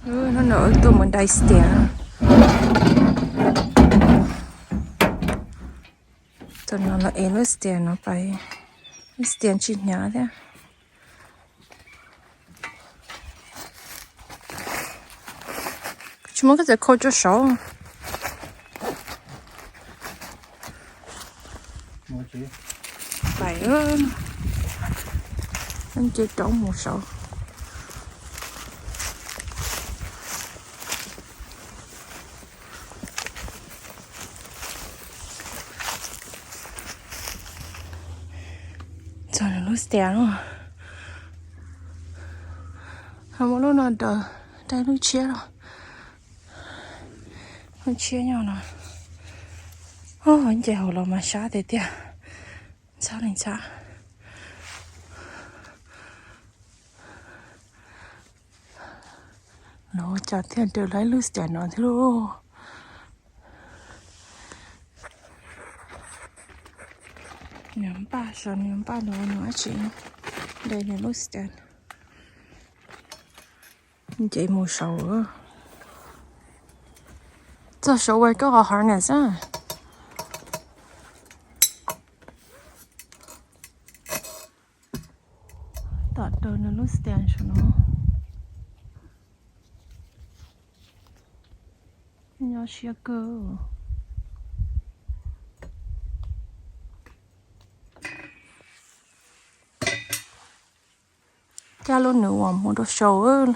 nó nở tụi mình đầy tiền tụi nó là em tiền nó phải tiền chỉ nhá thế chúng có thể扣cho số phải anh chỉ trống một số trời nó tiền rồi không có lúc nào đợi đây nó chia rồi nó chia nhau rồi anh chị hồ mà xá thế tiệt sao này sao nó chặt thiên đều lấy lúc tiền nó thế luôn nhóm ba nữa chị đây là lúc tiền chị mua sầu á这sầu味个好呢噻ตัดเดินลูกสเตียนชนะ要学个家luôn nữa một đồ sầu ơi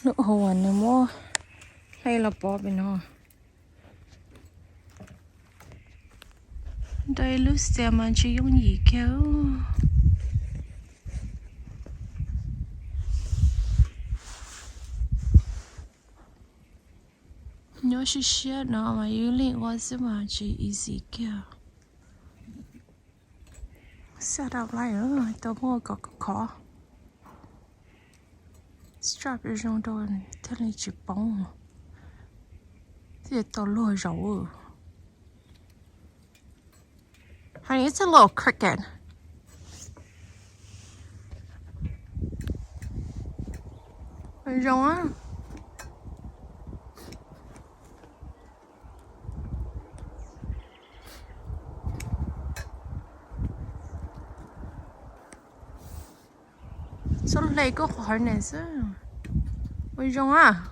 nước hồ nữa mua hay là bỏ bên nó đây lúc xem mà chỉ dùng gì kéo nhớ chỉ xe nó mà yêu liên quan sẽ mà chỉ easy kéo sao đâu lại nữa tao mua có khó strap ở trong đó thế này chỉ bóng thì tao lôi rồi honey, it's a little crooked. Rồng á. Sao lấy cái hỏi này chứ? Rồng á.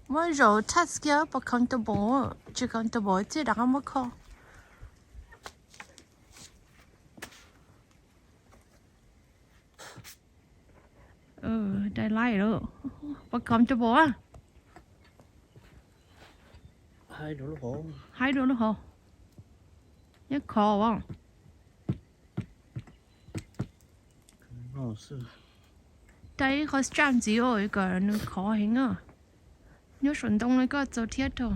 Mới rồi task kia bà comfortable chỉ comfortable chứ đã không có đây lại rồi bà comfortable á hai đứa nó hổ nhớ khó không đây có strap gì rồi cái nó khó hình à nhớ xuân đông này có cho thiết thôi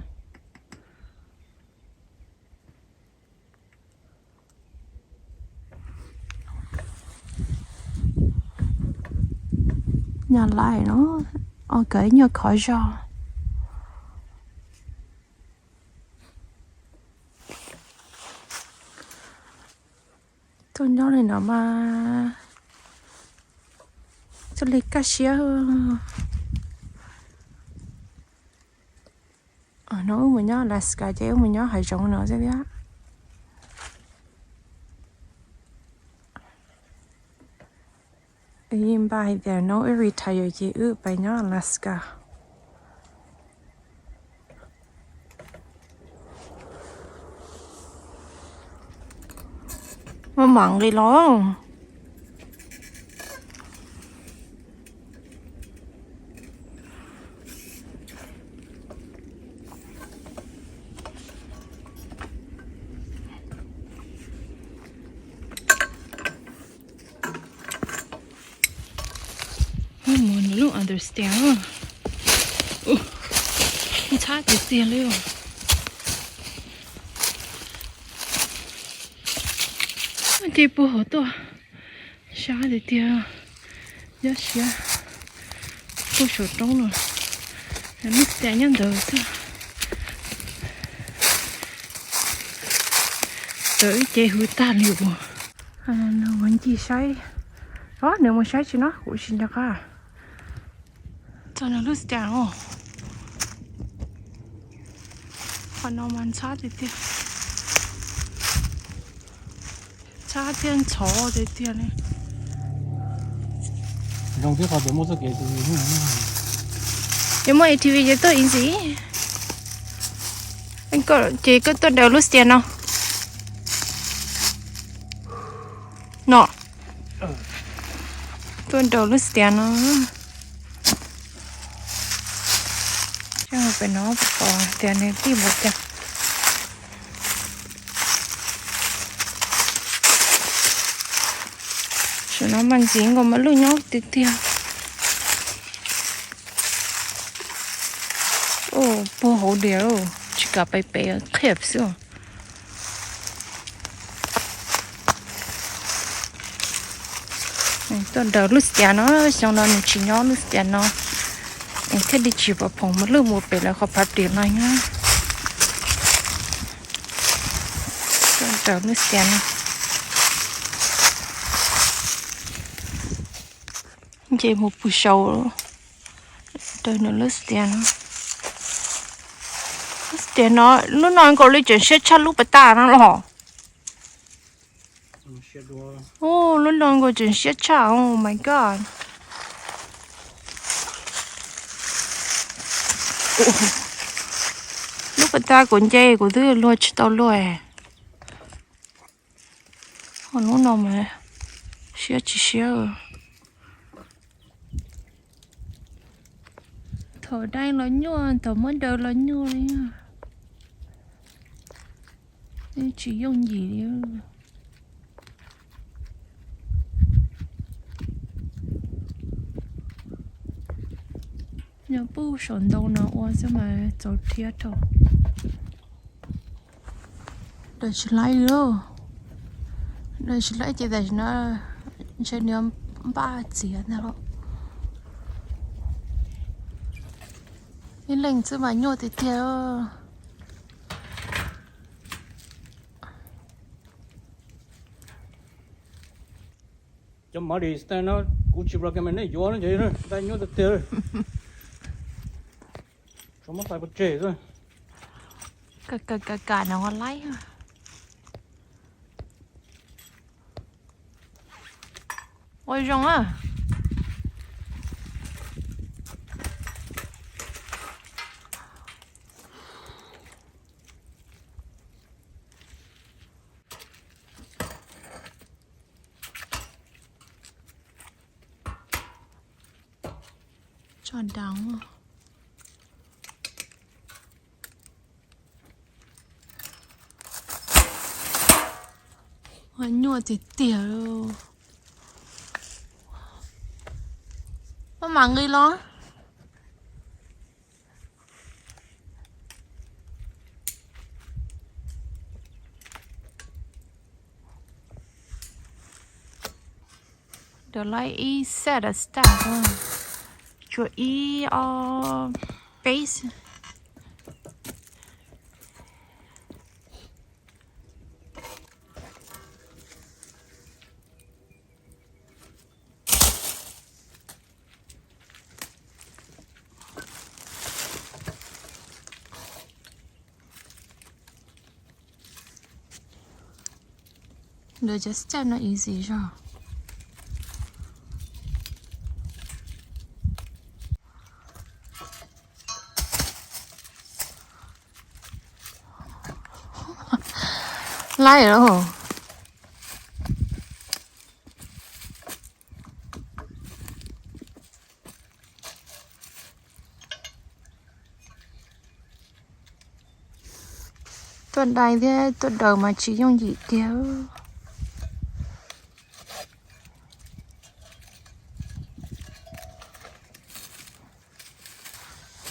nhà lại nó ok nhớ khỏi cho tôi nhớ này nó mà cho lấy cá xía nó mình nhớ là sky chéo mình nhớ hay trồng nữa chứ biết im bài there no retire chị bài nhớ Alaska mà mặn đi lo I don't understand. It's hard to see a little. Đi bộ hổ to, xa để tia, giá xia, cô sổ trống rồi, nó sẽ nhận được chứ. tới chế hứa ta liệu nó vẫn chỉ sai đó nếu mà sai thì nó cũng xin được à cho nó lúc chẳng không còn nó mang xa thì tiền xa tiền chó thì tiền này trong cái họ bị mua cái gì nhưng mà TV vậy tôi in gì anh có chị có tôi đều lúc tiền không nọ tôi đầu lúc tiền nó chắc phải nó bỏ tiền này đi một trăm cho nó mang dính còn mà lúc nhóc tí tiền ô bố hổ đều chỉ cả bay bay khép xíu tôi đầu lúc tiền nó xong rồi mình chỉ nhó lúc tiền nó em thích đi chịu vào phòng một lúc một bể là khó phát triển này nhá tôi đầu lúc tiền chị một buổi sầu tôi nữa lúc tiền nó lúc nào có lấy chuyện xét chắc lúc bắt ta nó hả oh lúc nào có chuyện xét chắc oh my god lúc bắt ta còn chơi của tôi lo chỉ tao lo còn lúc nào mà xét chỉ xét thở đây là nhua thở mới đầu là nhua đấy nha chỉ dùng gì đi nhớ bu sồn đâu nó qua sao mà走铁头đây chỉ lấy rồi đây chỉ lấy chỉ để nó chơi niệm ba tiền nào cái lệnh chứ mà nhô thì theo cho mở đi stand nó cũng chỉ ra cái mình này vô nó vậy thôi tay nhô được tiền cho mất tay bật chế rồi cả nó còn lấy ôi rong à cho đắng ôi nhua thì tiểu mà mặn đi lo the light is set a start cho ý base được just step nó easy rồi lại rồi tuần này thế tuần đầu mà chỉ dùng gì tiêu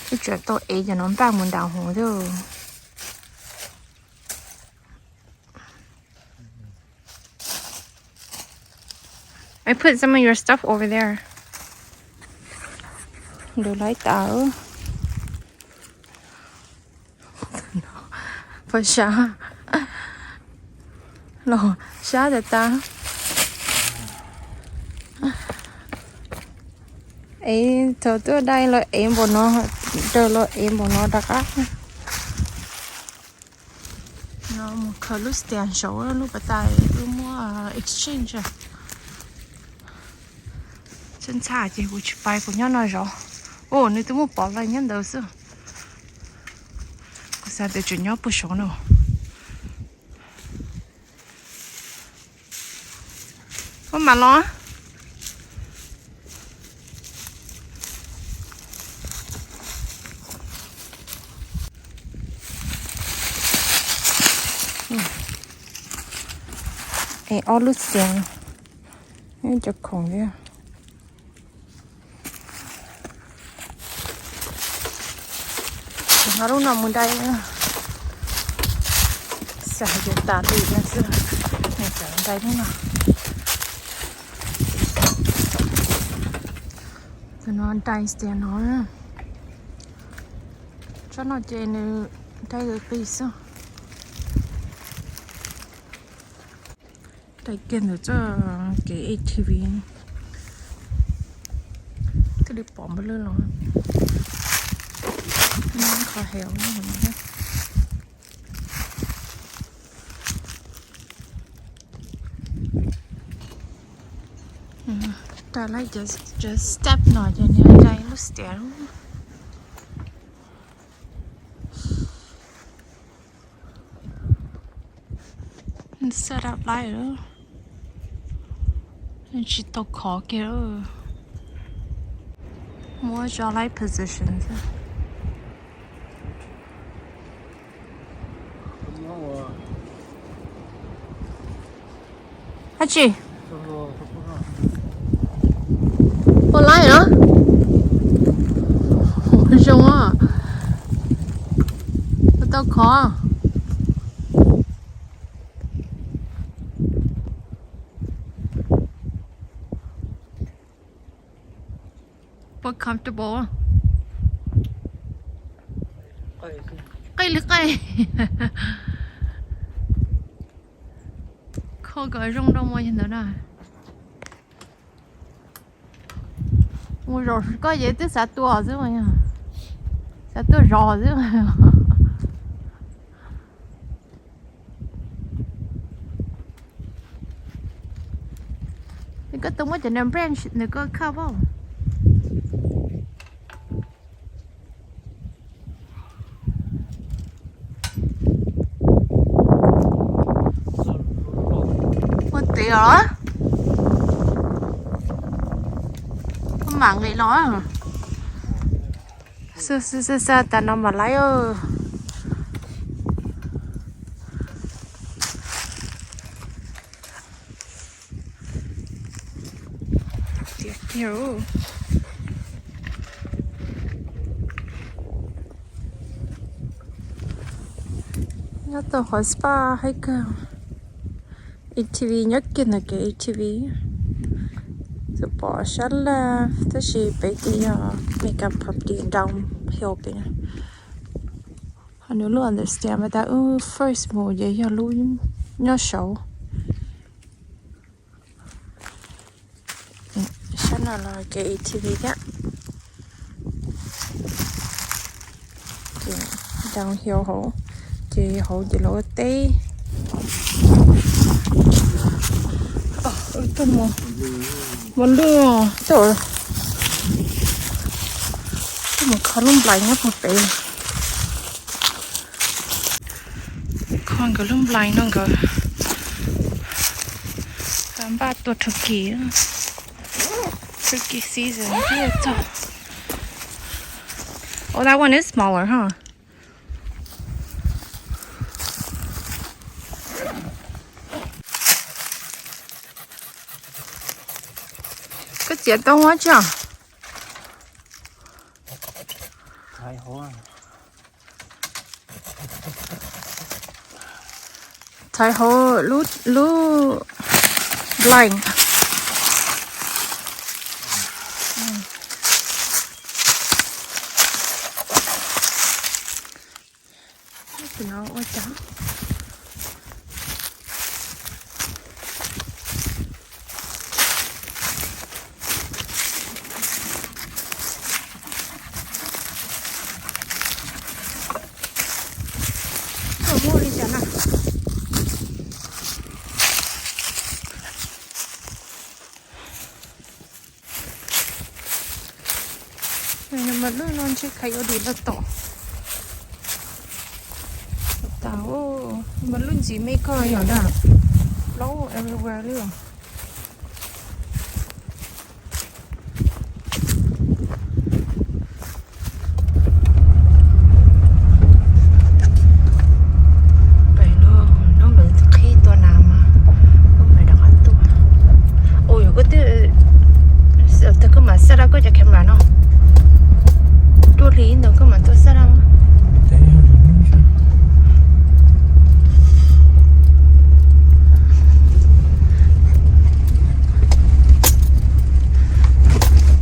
cái chuyện tôi ấy cho nó ba muốn đào hồ thôi I put some of your stuff over there. Đồ lấy táo. For sure. Lò, xá để ta. Ấy, thở tôi đây là em bọn nó, trời là em bọn nó đặc ác. Nó một khởi lúc tiền số lúc bà tài lúc mua exchange. Chân xa chị của chị bài của nhau nói rõ. Ồ, nếu tôi muốn bỏ lại nhân đầu xưa. Có sao để chuyện nhau bù số nào. Có mà lo. Ê, ô lúc tiền. Em chụp khổng đi. Haru na mundai sa je ta tu na su ne sa dai ni na so no dai ste no cho nó je ne dai ge pi so dai ken de cho cái ATV tôi đi bỏ một lươn rồi nó khó héo nó không hết. Ta lại just step nói cho nên đây lúc step set up lại rồi nên chỉ tao khó kia rồi mua cho lại positions hả chị? Có lái hả? Rung á. Tao khó. But comfortable. Cây lực cây. Không có rung đâu mà nhìn thấy nè. Ôi rồi có gì tới xã tua chứ mà nha. Xã tua rò chứ mà. Cái tung quá cho nên branch này có khá không? Một tỷ hả? Mạng người nói à sao ta nó mà lấy ơ tiếc nhiều nhớ tôi hỏi spa hay cơ ATV nhất kia là cái ATV rồi bỏ sát là tất nhiên bây giờ makeup property downhill bên này họ nếu luôn understand mà ta first mùa vậy giờ luôn nhớ sầu sát là cái ATV đó downhill hổ thì hổ chỉ lối tê tôi một lừa trời một con lông lạnh á một bé con cái lông lạnh nó cơ làm ba tuột turkey season here too. Oh, that one is smaller, huh? Cái chuyện to quá chưa? Thái hoa. Thái hoa lú blind. Nó ôi trắng. mà luôn luôn chứ khai ở đi là to tao mà luôn gì mấy coi nhỏ đó lâu everywhere luôn